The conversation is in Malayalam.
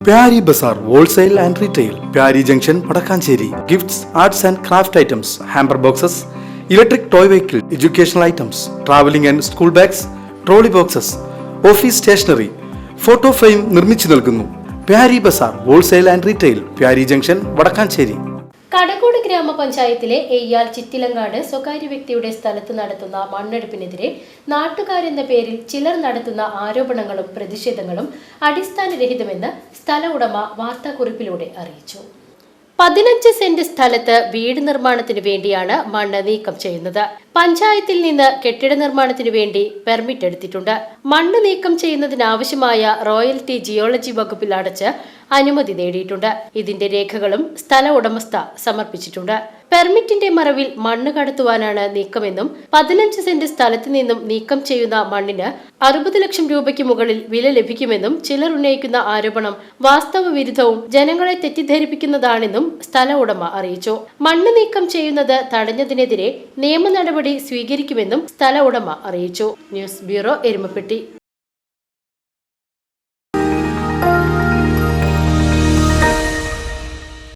Pyari Bazaar Wholesale and Retail, Pyari Junction, Padakkancherry. Gifts, arts and craft items, hamper boxes, electric toy vehicle, educational items, traveling and school bags, trolley boxes, office stationery, photo frame നിർമ്മിച്ചു നൽകുന്നു. Pyari Bazaar Wholesale and Retail, Pyari Junction, Padakkancherry. കടകോട് ഗ്രാമപഞ്ചായത്തിലെ എയ്യാൽ ചിറ്റിലങ്ങാട് സ്വകാര്യ വ്യക്തിയുടെ സ്ഥലത്ത് നടത്തുന്ന മണ്ണെടുപ്പിനെതിരെ നാട്ടുകാരെന്ന പേരിൽ ചിലർ നടത്തുന്ന ആരോപണങ്ങളും പ്രതിഷേധങ്ങളും അടിസ്ഥാനരഹിതമെന്ന് സ്ഥല ഉടമ വാർത്താക്കുറിപ്പിലൂടെ അറിയിച്ചു. 15 സെന്റ് സ്ഥലത്ത് വീട് നിർമ്മാണത്തിന് വേണ്ടിയാണ് മണ്ണ് നീക്കം ചെയ്യുന്നത്. പഞ്ചായത്തിൽ നിന്ന് കെട്ടിട നിർമ്മാണത്തിന് വേണ്ടി പെർമിറ്റ് എടുത്തിട്ടുണ്ട്. മണ്ണ് നീക്കം ചെയ്യുന്നതിനാവശ്യമായ റോയൽറ്റി ജിയോളജി വകുപ്പിൽ അടച്ച് അനുമതി നേടിയിട്ടുണ്ട്. ഇതിന്റെ രേഖകളും സ്ഥല ഉടമസ്ഥ സമർപ്പിച്ചിട്ടുണ്ട്. പെർമിറ്റിന്റെ മറവിൽ മണ്ണ് കടത്തുവാനാണ് നീക്കമെന്നും 15 സെന്റ് സ്ഥലത്ത് നിന്നും നീക്കം ചെയ്യുന്ന മണ്ണിന് 60 ലക്ഷം രൂപയ്ക്ക് മുകളിൽ വില ലഭിക്കുമെന്നും ചിലർ ഉന്നയിക്കുന്ന ആരോപണം വാസ്തവ വിരുദ്ധവും ജനങ്ങളെ തെറ്റിദ്ധരിപ്പിക്കുന്നതാണെന്നും സ്ഥല ഉടമ അറിയിച്ചു. മണ്ണ് നീക്കം ചെയ്യുന്നത് തടഞ്ഞതിനെതിരെ നിയമ നടപടി സ്വീകരിക്കുമെന്നും സ്ഥല ഉടമ അറിയിച്ചു. News bureau, Erumapetty.